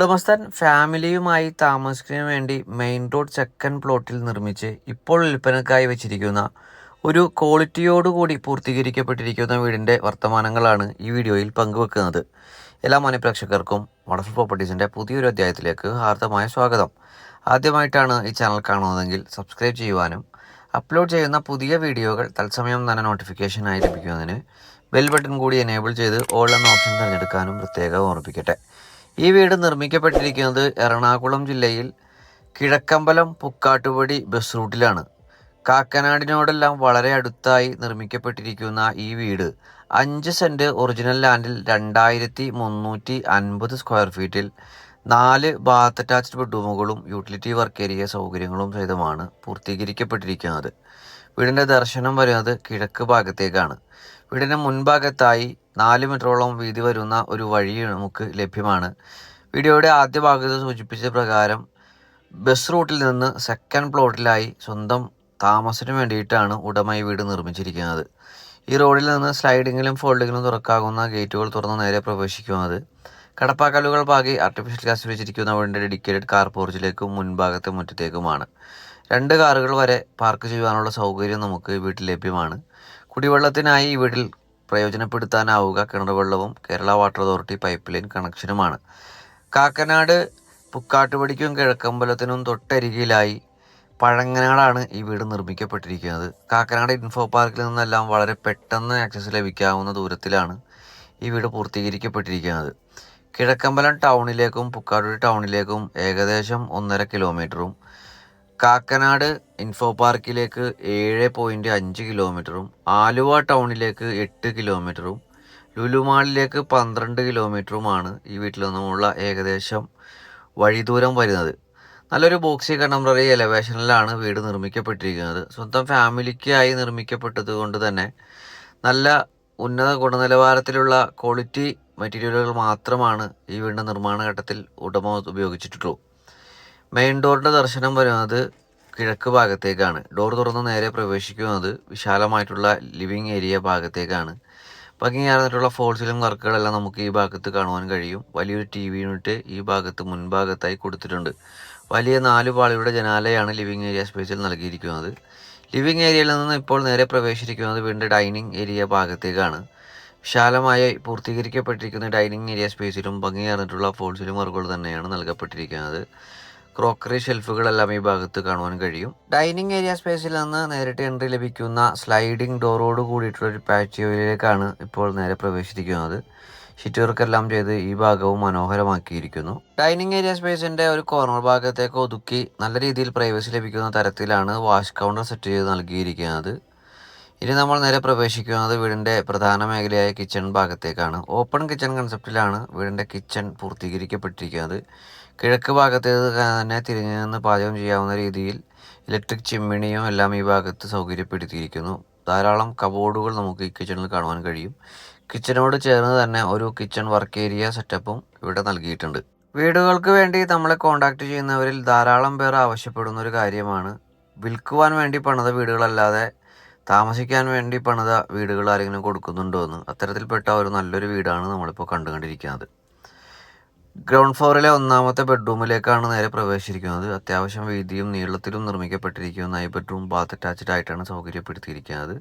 ഉടമസ്ഥൻ ഫാമിലിയുമായി താമസിക്കുന്നതിന് വേണ്ടി main road second പ്ലോട്ടിൽ നിർമ്മിച്ച് ഇപ്പോൾ വിൽപ്പനക്കായി വെച്ചിരിക്കുന്ന ഒരു ക്വാളിറ്റിയോടുകൂടി പൂർത്തീകരിക്കപ്പെട്ടിരിക്കുന്ന വീടിൻ്റെ വർത്തമാനങ്ങളാണ് ഈ വീഡിയോയിൽ പങ്കുവെക്കുന്നത്. എല്ലാ മാന്യപ്രേക്ഷകർക്കും വണ്ടർഫുൾ പ്രോപ്പർട്ടീസിൻ്റെ പുതിയൊരു അധ്യായത്തിലേക്ക് ഹാർദമായ സ്വാഗതം. ആദ്യമായിട്ടാണ് ഈ ചാനൽ കാണുന്നതെങ്കിൽ സബ്സ്ക്രൈബ് ചെയ്യുവാനും അപ്ലോഡ് ചെയ്യുന്ന പുതിയ വീഡിയോകൾ തത്സമയം തന്നെ നോട്ടിഫിക്കേഷനായി ലഭിക്കുന്നതിന് ബെൽ ബട്ടൺ കൂടി എനേബിൾ ചെയ്ത് ഓൾ എന്ന ഓപ്ഷൻ തിരഞ്ഞെടുക്കാനും പ്രത്യേകം ഓർമ്മിപ്പിക്കട്ടെ. ഈ വീട് നിർമ്മിക്കപ്പെട്ടിരിക്കുന്നത് എറണാകുളം ജില്ലയിൽ കിഴക്കമ്പലം പുക്കാട്ടുപടി ബസ് റൂട്ടിലാണ്. കാക്കനാടിനോടെല്ലാം വളരെ അടുത്തായി നിർമ്മിക്കപ്പെട്ടിരിക്കുന്ന ഈ വീട് 5 സെൻറ്റ് ഒറിജിനൽ ലാൻഡിൽ 2350 സ്ക്വയർ ഫീറ്റിൽ 4 ബാത്ത് അറ്റാച്ച്ഡ് ബെഡ്റൂമുകളും യൂട്ടിലിറ്റി വർക്ക് ഏരിയ സൗകര്യങ്ങളും സഹിതമാണ് പൂർത്തീകരിക്കപ്പെട്ടിരിക്കുന്നത്. വീടിൻ്റെ ദർശനം വരുന്നത് കിഴക്ക് ഭാഗത്തേക്കാണ്. വീടിന് മുൻഭാഗത്തായി 4 മീറ്ററോളം വീതി വരുന്ന ഒരു വഴി നമുക്ക് ലഭ്യമാണ്. വീഡിയോയുടെ ആദ്യ ഭാഗത്ത് സൂചിപ്പിച്ച പ്രകാരം ബസ് റൂട്ടിൽ നിന്ന് സെക്കൻഡ് പ്ലോട്ടിലായി സ്വന്തം താമസത്തിന് വേണ്ടിയിട്ടാണ് ഉടമ ഈ വീട് നിർമ്മിച്ചിരിക്കുന്നത്. ഈ റോഡിൽ നിന്ന് സ്ലൈഡിങ്ങിലും ഫോൾഡിങ്ങിലും തുറക്കാവുന്ന ഗേറ്റുകൾ തുറന്ന് നേരെ പ്രവേശിക്കുന്നത് കടപ്പാക്കല്ലുകൾ പാകി ആർട്ടിഫിഷ്യൽ ഗ്യാസ് വെച്ചിരിക്കുന്ന വീടിൻ്റെ ഡെഡിക്കേറ്റഡ് കാർ പോർച്ചിലേക്കും മുൻഭാഗത്തെ മുറ്റത്തേക്കുമാണ്. 2 കാറുകൾ വരെ പാർക്ക് ചെയ്യുവാനുള്ള സൗകര്യം നമുക്ക് വീട്ടിൽ ലഭ്യമാണ്. കുടിവെള്ളത്തിനായി ഈ വീട്ടിൽ പ്രയോജനപ്പെടുത്താനാവുക കിണർ വെള്ളവും Kerala water authority pipeline കണക്ഷനുമാണ്. കാക്കനാട് പുക്കാട്ടുപടിക്കും കിഴക്കമ്പലത്തിനും തൊട്ടരികിലായി പഴങ്ങനാടാണ് ഈ വീട് നിർമ്മിക്കപ്പെട്ടിരിക്കുന്നത്. കാക്കനാട് ഇൻഫോ പാർക്കിൽ നിന്നെല്ലാം വളരെ പെട്ടെന്ന് ആക്സസ് ലഭിക്കാവുന്ന ദൂരത്തിലാണ് ഈ വീട് പൂർത്തീകരിക്കപ്പെട്ടിരിക്കുന്നത്. കിഴക്കമ്പലം ടൗണിലേക്കും പുക്കാട്ടുപടി ടൗണിലേക്കും ഏകദേശം 1.5 കിലോമീറ്ററും കാക്കനാട് ഇൻഫോ പാർക്കിലേക്ക് 7.5 കിലോമീറ്ററും ആലുവ ടൗണിലേക്ക് 8 കിലോമീറ്ററും ലുലുമാളിലേക്ക് 12 കിലോമീറ്ററുമാണ് ഈ വീട്ടിൽ നിന്നുമുള്ള ഏകദേശം വഴിദൂരം വരുന്നത്. നല്ലൊരു ബോക്സി കണ്ടംപററി എലവേഷനിലാണ് വീട് നിർമ്മിക്കപ്പെട്ടിരിക്കുന്നത്. സ്വന്തം ഫാമിലിക്കായി നിർമ്മിക്കപ്പെട്ടത് കൊണ്ട് തന്നെ നല്ല ഉന്നത ഗുണനിലവാരത്തിലുള്ള ക്വാളിറ്റി മെറ്റീരിയലുകൾ മാത്രമാണ് ഈ വീടിൻ്റെ നിർമ്മാണ ഘട്ടത്തിൽ ഉടമ ഉപയോഗിച്ചിട്ടുള്ളൂ. മെയിൻ ഡോറിൻ്റെ ദർശനം വരുന്നത് കിഴക്ക് ഭാഗത്തേക്കാണ്. ഡോർ തുറന്ന് നേരെ പ്രവേശിക്കുന്നത് വിശാലമായിട്ടുള്ള ലിവിങ് ഏരിയ ഭാഗത്തേക്കാണ്. ഭംഗിയാർന്നിട്ടുള്ള ഫോൾ സീലിംഗ് വർക്കുകളെല്ലാം നമുക്ക് ഈ ഭാഗത്ത് കാണുവാൻ കഴിയും. വലിയൊരു TV യൂണിറ്റ് ഈ ഭാഗത്ത് മുൻഭാഗത്തായി കൊടുത്തിട്ടുണ്ട്. വലിയ 4 പാളിയുടെ ജനാലയാണ് ലിവിങ് ഏരിയ സ്പേസിൽ നൽകിയിരിക്കുന്നത്. ലിവിങ് ഏരിയയിൽ നിന്ന് ഇപ്പോൾ നേരെ പ്രവേശിക്കുന്നത് വീടിൻ്റെ ഡൈനിങ് ഏരിയ ഭാഗത്തേക്കാണ്. വിശാലമായി പൂർത്തീകരിക്കപ്പെട്ടിരിക്കുന്ന ഡൈനിങ് ഏരിയ സ്പേസിലും ഭംഗിയാർന്നിട്ടുള്ള ഫോൾ സീലിംഗ് വർക്കുകൾ തന്നെയാണ് നൽകപ്പെട്ടിരിക്കുന്നത്. ക്രോക്കറി ഷെൽഫുകളെല്ലാം ഈ ഭാഗത്ത് കാണുവാൻ കഴിയും. ഡൈനിങ് ഏരിയ സ്പേസിൽ നിന്ന് നേരിട്ട് എൻട്രി ലഭിക്കുന്ന സ്ലൈഡിംഗ് ഡോറോട് കൂടിയിട്ടുള്ള ഒരു പാച്ചിയോയിലേക്കാണ് ഇപ്പോൾ നേരെ പ്രവേശിച്ചിരിക്കുന്നത്. ഷീറ്റ് വർക്കെല്ലാം ചെയ്ത് ഈ ഭാഗവും മനോഹരമാക്കിയിരിക്കുന്നു. ഡൈനിങ് ഏരിയ സ്പേസിൻ്റെ ഒരു കോർണർ ഭാഗത്തേക്ക് ഒതുക്കി നല്ല രീതിയിൽ പ്രൈവസി ലഭിക്കുന്ന തരത്തിലാണ് വാഷ് കൗണ്ടർ സെറ്റ് ചെയ്ത് നൽകിയിരിക്കുന്നത്. ഇനി നമ്മൾ നേരെ പ്രവേശിക്കുന്നത് വീടിൻ്റെ പ്രധാന മേഖലയായ കിച്ചൺ ഭാഗത്തേക്കാണ്. ഓപ്പൺ കിച്ചൺ കൺസെപ്റ്റിലാണ് വീടിൻ്റെ കിച്ചൺ പൂർത്തീകരിക്കപ്പെട്ടിരിക്കുന്നത്. കിഴക്ക് ഭാഗത്തേത് തന്നെ തിരിഞ്ഞു നിന്ന് പാചകം ചെയ്യാവുന്ന രീതിയിൽ ഇലക്ട്രിക് ചിമ്മിണിയും എല്ലാം ഈ ഭാഗത്ത് സൗകര്യപ്പെടുത്തിയിരിക്കുന്നു. ധാരാളം കബോർഡുകൾ നമുക്ക് ഈ കിച്ചണിൽ കാണുവാൻ കഴിയും. കിച്ചണോട് ചേർന്ന് തന്നെ ഒരു കിച്ചൺ വർക്ക് ഏരിയ സെറ്റപ്പും ഇവിടെ നൽകിയിട്ടുണ്ട്. വീടുകൾക്ക് വേണ്ടി നമ്മളെ കോൺടാക്റ്റ് ചെയ്യുന്നവരിൽ ധാരാളം പേർ ആവശ്യപ്പെടുന്ന ഒരു കാര്യമാണ് വിൽക്കുവാൻ വേണ്ടി പണിത വീടുകളല്ലാതെ താമസിക്കാൻ വേണ്ടി പണിത വീടുകൾ ആരെങ്കിലും കൊടുക്കുന്നുണ്ടോ എന്ന്. അത്തരത്തിൽപ്പെട്ട ഒരു നല്ലൊരു വീടാണ് നമ്മളിപ്പോൾ കണ്ടുകൊണ്ടിരിക്കുന്നത്. ഗ്രൗണ്ട് ഫ്ലോറിലെ 1ാമത്തെ ബെഡ്റൂമിലേക്കാണ് നേരെ പ്രവേശിച്ചിരിക്കുന്നത്. അത്യാവശ്യം വീതിയും നീളത്തിലും നിർമ്മിക്കപ്പെട്ടിരിക്കുന്ന ഈ ബെഡ്റൂം ബാത്ത് അറ്റാച്ച്ഡ് ആയിട്ടാണ് സൗകര്യപ്പെടുത്തിയിരിക്കുന്നത്.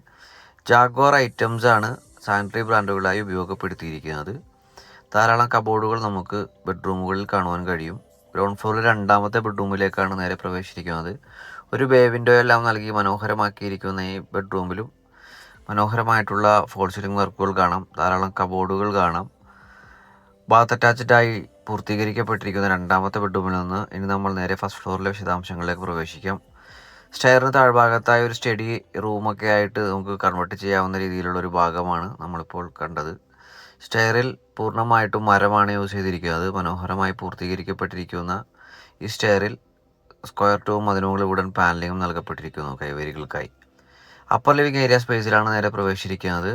ജാഗ്വാർ ഐറ്റംസ് ആണ് സാനിറ്ററി ബ്രാൻഡുകളായി ഉപയോഗപ്പെടുത്തിയിരിക്കുന്നത്. ധാരാളം കബോർഡുകൾ നമുക്ക് ബെഡ്റൂമുകളിൽ കാണുവാൻ കഴിയും. ഗ്രൗണ്ട് ഫ്ലോറിൽ 2ാമത്തെ ബെഡ്റൂമിലേക്കാണ് നേരെ പ്രവേശിച്ചിരിക്കുന്നത്. ഒരു ബേ വിൻഡോ എല്ലാം നൽകി മനോഹരമാക്കിയിരിക്കുന്ന ഈ ബെഡ്റൂമിലും മനോഹരമായിട്ടുള്ള ഫോൾ സീലിംഗ് വർക്കുകൾ കാണാം. ധാരാളം കബോർഡുകൾ കാണാം. ബാത്ത് അറ്റാച്ച്ഡായി പൂർത്തീകരിക്കപ്പെട്ടിരിക്കുന്ന 2ാമത്തെ ബെഡ്റൂമിൽ നിന്ന് ഇനി നമ്മൾ നേരെ ഫസ്റ്റ് ഫ്ലോറിലെ വിശദാംശങ്ങളിലേക്ക് പ്രവേശിക്കാം. സ്റ്റെയറിന് താഴ്ഭാഗത്തായി ഒരു സ്റ്റഡി റൂമൊക്കെ ആയിട്ട് നമുക്ക് കൺവേർട്ട് ചെയ്യാവുന്ന രീതിയിലുള്ള ഒരു ഭാഗമാണ് നമ്മളിപ്പോൾ കണ്ടത്. സ്റ്റെയറിൽ പൂർണ്ണമായിട്ടും മരമാണ് യൂസ് ചെയ്തിരിക്കുന്നത്. മനോഹരമായി പൂർത്തീകരിക്കപ്പെട്ടിരിക്കുന്ന ഈ സ്റ്റെയറിൽ സ്ക്വയർ ട്യൂബും അതിനു മുകളിൽ വുഡൻ പാനലിങ്ങും നൽകപ്പെട്ടിരിക്കുന്നു കൈവരികൾക്കായി. അപ്പർ ലിവിങ് ഏരിയ സ്പേസിലാണ് നേരെ പ്രവേശിച്ചിരിക്കുന്നത്.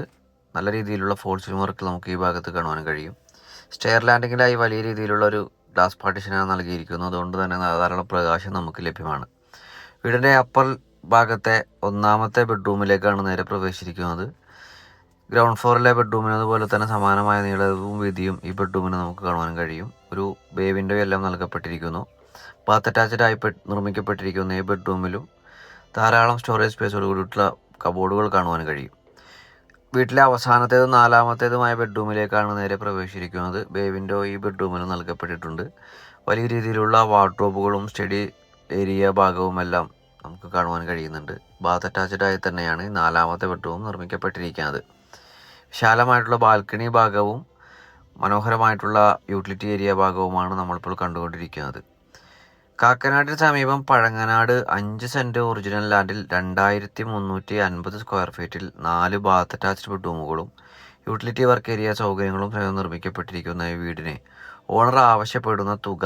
നല്ല രീതിയിലുള്ള ഫോൾ സീലിംഗ് വർക്ക് നമുക്ക് ഈ ഭാഗത്ത് കാണുവാൻ കഴിയും. സ്റ്റെയർ ലാൻഡിങ്ങിലായി വലിയ രീതിയിലുള്ള ഒരു ഗ്ലാസ് പാർട്ടീഷനാണ് നൽകിയിരിക്കുന്നത്. അതുകൊണ്ട് തന്നെ ധാരാളം പ്രകാശം നമുക്ക് ലഭ്യമാണ്. വീടിൻ്റെ അപ്പർ ഭാഗത്തെ 1ാമത്തെ ബെഡ്റൂമിലേക്കാണ് നേരെ പ്രവേശിച്ചിരിക്കുന്നത്. ഗ്രൗണ്ട് ഫ്ലോറിലെ ബെഡ്റൂമിന് അതുപോലെ തന്നെ സമാനമായ നീളവും വീതിയും ഈ ബെഡ്റൂമിന് നമുക്ക് കാണുവാൻ കഴിയും. ഒരു ബേ വിൻഡോ എല്ലാം നൽകപ്പെട്ടിരിക്കുന്നു. ബാത്ത് അറ്റാച്ച്ഡായി നിർമ്മിക്കപ്പെട്ടിരിക്കുന്ന ഈ ബെഡ്റൂമിലും ധാരാളം സ്റ്റോറേജ് സ്പേസോട് കൂടിയിട്ടുള്ള കബോർഡുകൾ കാണുവാൻ കഴിയും. വീട്ടിലെ അവസാനത്തേതും നാലാമത്തേതുമായ ബെഡ്റൂമിലേക്കാണ് നേരെ പ്രവേശിച്ചിരിക്കുന്നത്. ബേ വിൻഡോ ഈ ബെഡ്റൂമിന് നൽകപ്പെട്ടിട്ടുണ്ട്. വലിയ രീതിയിലുള്ള വാർഡ്രോബുകളും സ്റ്റഡി ഏരിയ ഭാഗവുമെല്ലാം നമുക്ക് കാണുവാൻ കഴിയുന്നുണ്ട്. ബാത്ത് അറ്റാച്ച്ഡായി തന്നെയാണ് ഈ നാലാമത്തെ ബെഡ്റൂം നിർമ്മിക്കപ്പെട്ടിരിക്കുന്നത്. വിശാലമായിട്ടുള്ള ബാൽക്കണി ഭാഗവും മനോഹരമായിട്ടുള്ള യൂട്ടിലിറ്റി ഏരിയ ഭാഗവുമാണ് നമ്മളിപ്പോൾ കണ്ടുകൊണ്ടിരിക്കുന്നത്. കാക്കനാടിന് സമീപം പഴങ്ങനാട് 5 സെൻറ്റ് ഒറിജിനൽ ലാൻഡിൽ 2350 സ്ക്വയർ ഫീറ്റിൽ 4 ബാത്ത് അറ്റാച്ച്ഡ് ബെഡ്റൂമുകളും യൂട്ടിലിറ്റി വർക്ക് ഏരിയ സൗകര്യങ്ങളും നിർമ്മിക്കപ്പെട്ടിരിക്കുന്ന ഈ വീടിന് ഓണർ ആവശ്യപ്പെടുന്ന തുക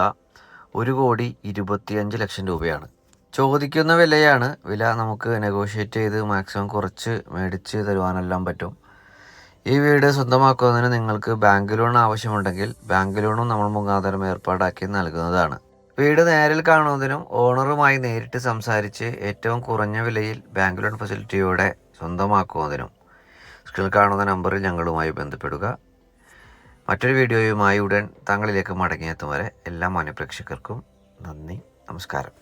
1,25,00,000 രൂപയാണ്. ചോദിക്കുന്ന വിലയാണ്. വില നമുക്ക് നെഗോഷിയേറ്റ് ചെയ്ത് മാക്സിമം കുറച്ച് മേടിച്ച് തരുവാനെല്ലാം പറ്റും. ഈ വീട് സ്വന്തമാക്കുന്നതിന് നിങ്ങൾക്ക് ബാങ്ക് ലോൺ ആവശ്യമുണ്ടെങ്കിൽ ബാങ്ക് ലോണും നമ്മൾ മുഖാന്തരം ഏർപ്പാടാക്കി നൽകുന്നതാണ്. വീട് നേരിൽ കാണുന്നതിനും ഓണറുമായി നേരിട്ട് സംസാരിച്ച് ഏറ്റവും കുറഞ്ഞ വിലയിൽ ബാങ്ക് ലോൺ ഫെസിലിറ്റിയോടെ സ്വന്തമാക്കുന്നതിനും സ്ക്രീനിൽ കാണുന്ന നമ്പറിൽ ഞങ്ങളുമായി ബന്ധപ്പെടുക. മറ്റൊരു വീഡിയോയുമായി ഉടൻ താങ്കളിലേക്ക് മടങ്ങിയെത്തും വരെ എല്ലാ മാന്യപ്രേക്ഷകർക്കും നന്ദി, നമസ്കാരം.